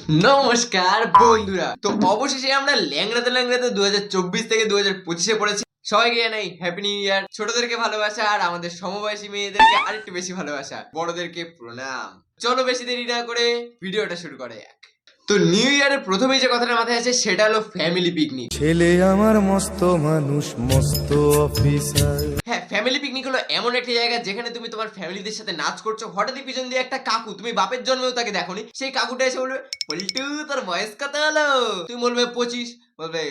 নমস্কার বন্ধুরা। তো অবশেষে আমরা ল্যাংড়াতে ল্যাংড়াতে 2024 থেকে 2025-এ পড়েছি। সবাইকে জানাই হ্যাপি নিউ ইয়ার। ছোটদেরকে ভালোবাসা আর আমাদের সমবয়সী মেয়েদেরকে আরেকটু বেশি ভালোবাসা, বড়দেরকে প্রণাম। চলো বেশি দেরি না করে ভিডিওটা শুরু করা যাক। তো নিউ ইয়ারের প্রথমেই যে কথাটা মাথায় আসে সেটা হলো ফ্যামিলি পিকনিক। ছেলে আমার মস্ত মানুষ, মস্ত অফিসার। হ্যাঁ, ফ্যামিলি পিকনিক হলো এমন একটা জায়গা যেখানে তুমি তোমার ফ্যামিলিদের সাথে নাচ করছো, হঠাৎই পিছন দিয়ে একটা কাকু, তুমি বাপের জন্মেও তাকে দেখোনি, সেই কাকুটা এসে বলবে, পল্টু তোর বয়স কত হলো? তুমি বলবে 25। বলবে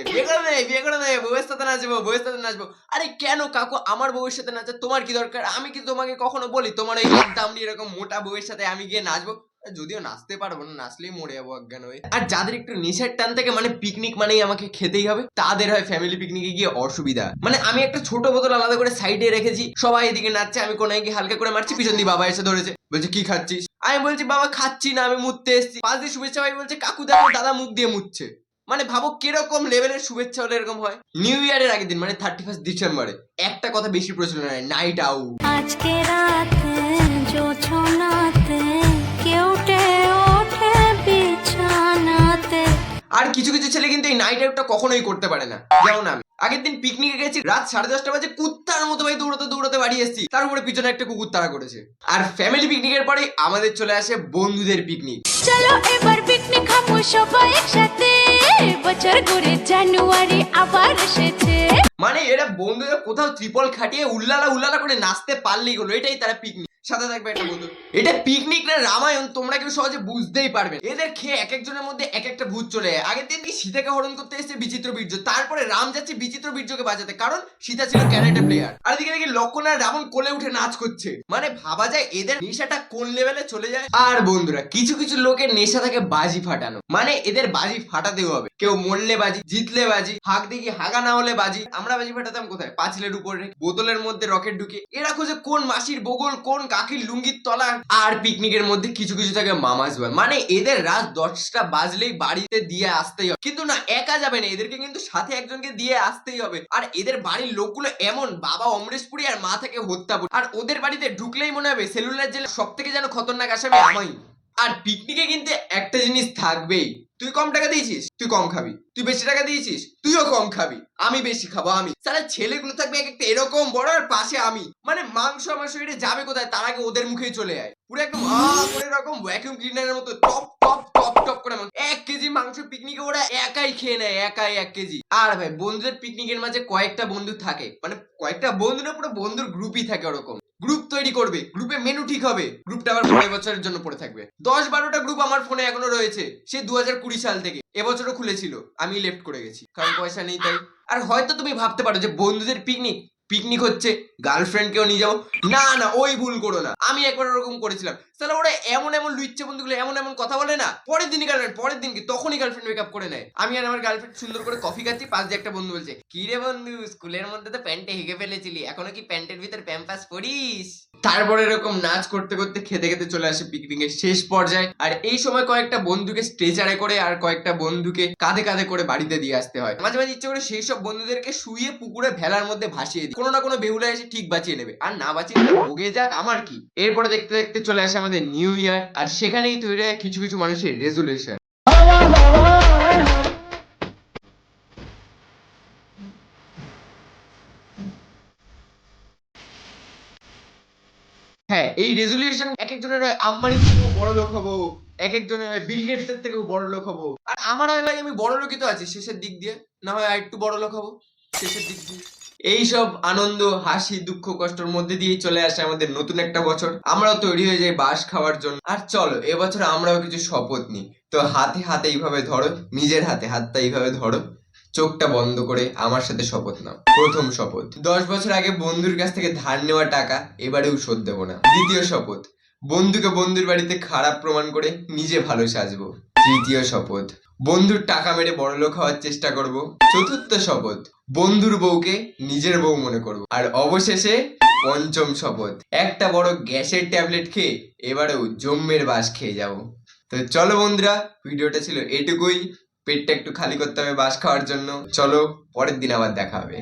বিয়ে করে নেই, বউয়ের সাথে নাচবো, বউয়ের সাথে নাচবো। আরে কেন কাকু, আমার বউয়ের সাথে নাচা তোমার কি দরকার? আমি কি তোমাকে কখনো বলি তোমার এই দামড়ি এরকম মোটা বউয়ের সাথে আমি গিয়ে নাচবো? যদিও নাচতে পারবো না, নাচলেই মরে যাবো অজ্ঞান হয়ে। আর যাদের একটু নেশার টান থেকে, মানে পিকনিক মানেই আমাকে খেতেই হবে, তাদের হয় ফ্যামিলি পিকনিকে গিয়ে অসুবিধা। মানে আমি একটা ছোট বোতল আলাদা করে সাইডে রেখেছি, সবাই এদিকে নাচছে, আমি কোনায় গিয়ে হালকা করে মারছি, পিছন দিয়ে বাবা এসে ধরেছে, বলছে কি খাচ্ছিস? আমি বলছি বাবা খাচ্ছি না, আমি মুততে এসেছি। পাশ দিয়ে শুভেচ্ছা ভাই বলছে কাকু দেখো দাদা মুখ দিয়ে মুতছে। মানে ভাবো কিরকম লেভেলের শুভেচ্ছা হলে এরকম হয়। নিউ ইয়ারের আগের দিন মানে 31 ডিসেম্বরে একটা কথা বেশি প্রচলন হয়, নাইট আউট। আজকে রাতে জোছনাতে কেউটে ওঠে বিছানাতে। আর কিছু কিছু ছেলে কিন্তু এই নাইট আউটটা কখনোই করতে পারে না, যেমন আমি। আগের দিন পিকনিকে গেছি, রাত 10:30 বাজে, কুত্তার মতো ভাই দৌড়াতে দৌড়াতে বাড়ি এসেছি, তার উপরে পিছনে একটা কুকুর তাড়া করেছে। আর ফ্যামিলি পিকনিকের পরে আমাদের চলে আসে বন্ধুদের পিকনিক। চলো এবার পিকনিক খাবো সবাই একসাথে, বছর ঘুরে জানুয়ারি আবার এসেছে। মানে এরা বন্ধুরা কোথাও ত্রিপল খাটিয়ে উল্লালা উল্লালা করে নাচতে পারলেই হলো, এটাই তারা পিকনিক। সাথে থাকবে একটা বন্ধু। এটা পিকনিক না রামায়ণ, তোমরা কেউ সহজে বুঝতেই পারবে। এদের খেয়ে এক একজনের মধ্যে এক একটা ভূত চলে যায়। আগের দিন কি সীতাকে হরণ করতে এসেছে বিচিত্র বীর্য, তারপরে রাম যাচ্ছে বিচিত্র বীর্যকে বাঁচাতে, কারণ সীতা ছিল ক্যারেটে প্লেয়ার। আর এদিকে দেখি লক্ষণ আর রাবণ কোলে উঠে নাচ করছে। মানে ভাবা যায় এদের নেশাটা কোন লেভেলে চলে যায়। আর বন্ধুরা, কিছু কিছু লোকের নেশা থাকে বাজি ফাটানো, মানে এদের বাজি ফাটাতেও হবে। কেউ মরলে বাজি, জিতলে বাজি, হাগ দেখি হাগা না হলে বাজি। আমরা বাজি ফাটাতাম কোথায়? পাঁচিলের উপরে বোতলের মধ্যে রকেট ঢুকে। এরা খোঁজে কোন মাসির বগল, কোন কাকির লুঙ্গির তলা। আর পিকনিকের মধ্যে কিছু কিছু থাকে মামাস বয়, মানে এদের রাত 10টা বাজলেই বাড়িতে দিয়ে আসতেই হবে। কিন্তু না, একা যাবে না, এদেরকে কিন্তু সাথে একজনকে দিয়ে আসতেই হবে। আর এদের বাড়ির লোকগুলো এমন, বাবা অমরেশপুরি আর মা থেকে হত্যাপুর। আর ওদের বাড়িতে ঢুকলেই মনে হবে সেলুলার জেলে সব থেকে যেন খতরনাক আসামি আমি। আর পিকনিকে কিন্তু একটা জিনিস থাকবেই, তুই কম টাকা দিয়েছিস তুই কম খাবি, তুই বেশি টাকা দিয়েছিস তুইও কম খাবি, আমি বেশি খাবো আমি। সারা ছেলেগুলো থাকবে এক একটা এরকম বড়, আর পাশে আমি। মানে মাংস আমার শরীরে যাবে কোথায় তার আগে ওদের মুখেই চলে যায়। পুরো একদম এরকম ভ্যাকুয়াম ক্লিনারের মতো টপ টপ টপ টপ করে 1 কেজি মাংস পিকনিকে ওরা একাই খেয়ে নেয়, একাই 1 কেজি। আর ভাই বন্ধুদের পিকনিকের মাঝে কয়েকটা বন্ধু থাকে, মানে কয়েকটা বন্ধু না, পুরো বন্ধুর গ্রুপই থাকে। ওরকম গ্রুপ তৈরি করবে, গ্রুপে মেনু ঠিক হবে, গ্রুপটা আবার 5 বছরের জন্য পড়ে থাকবে। 10-12টা গ্রুপ আমার ফোনে এখনো রয়েছে, সে 2020 সাল থেকে। এবছরও খুলেছিল, আমি লেফট করে গেছি, কারণ পয়সা নেই তাই। আর হয়তো তুমি ভাবতে পারো যে বন্ধুদের পিকনিক পিকনিক হচ্ছে গার্লফ্রেন্ডকেও নিয়ে যাবো। না না, ওই ভুল করো না। আমি একবার ওরকম করেছিলাম। তাহলে ওরা এমন এমন লুইচ্ছে বন্ধুগুলো এমন এমন কথা বলে না, পরের দিনই গার্লফ্রেন্ড, পরের দিনকে তখনই গার্লফ্রেন্ড মেকআপ করে নেয়। আমি আর আমার গার্লফ্রেন্ড সুন্দর করে কফি খাচ্ছি, পাশ দিয়ে একটা বন্ধু বলছে, কি রে বন্ধু, স্কুলের মধ্যে তো প্যান্টে হেগে ফেলেছিলি, এখনো কি প্যান্টের ভিতর প্যাম্পাস পরিস? তারপরে এরকম নাচ করতে করতে খেতে খেতে চলে আসে পিকনিকের শেষ পর্যায়ে। আর এই সময় কয়েকটা বন্ধুকে স্ট্রেচারে করে আর কয়েকটা বন্ধুকে কাঁধে কাঁধে করে বাড়িতে দিয়ে আসতে হয়। মাঝে মাঝে ইচ্ছে করে সেই সব বন্ধুদেরকে শুয়ে পুকুরে ভেলার মধ্যে ভাসিয়ে দিই, কোনো না কোনো বেহুলা এসে ঠিক বাঁচিয়ে নেবে, আর না বাঁচিয়ে ভোগে যাক, আমার কি। এরপরে দেখতে দেখতে চলে আসে আমাদের নিউ ইয়ার, আর সেখানেই তৈরি হয় কিছু কিছু মানুষের রেজুলেশন। হ্যাঁ, এই রেজুলেশন এক একজনের হয় আম্বানির থেকেও বড় লোক হবো, এক একজনের হয় বিল গেটস এর থেকেও বড় লোক হবো। আর আমার হয় ভাই আমি বড় লোকই তো আছি শেষের দিক দিয়ে, না হয় আর একটু বড় লোক হবো শেষের দিক দিয়ে। এইসব আনন্দ হাসি দুঃখ কষ্টের মধ্যে দিয়েই চলে আসে আমাদের নতুন একটা বছর। আমরাও তৈরি হয়ে যাই বাস খাওয়ার জন্য। আর চলো এবছর আমরাও কিছু শপথ নিই। তো হাতে হাতে এইভাবে ধরো, নিজের হাতে হাতটা এইভাবে ধরো, চোখটা বন্ধ করে আমার সাথে শপথ নাও। প্রথম শপথ, 10 বছর আগে বন্ধুর কাছ থেকে ধার নেওয়া টাকা এবারেও শোধ দেবো না। দ্বিতীয় শপথ, বন্ধুকে বন্ধুর বাড়িতে খারাপ প্রমাণ করে নিজে ভালো সাজবো। তৃতীয় শপথ, বন্ধুর টাকা মেরে বড়লোক হওয়ার চেষ্টা করব। চতুর্থ শপথ, বন্ধুর বউকে নিজের বউ মনে করব। আর অবশেষে পঞ্চম শপথ, একটা বড় গ্যাসের ট্যাবলেট খেয়ে এবারেও জম্মের বাস খেয়ে যাব। তো চলো বন্ধুরা, ভিডিওটা ছিল এটুকুই। পেটটা একটু খালি করতে হবে বাস খাওয়ার জন্য। চলো পরের দিন আবার দেখা হবে।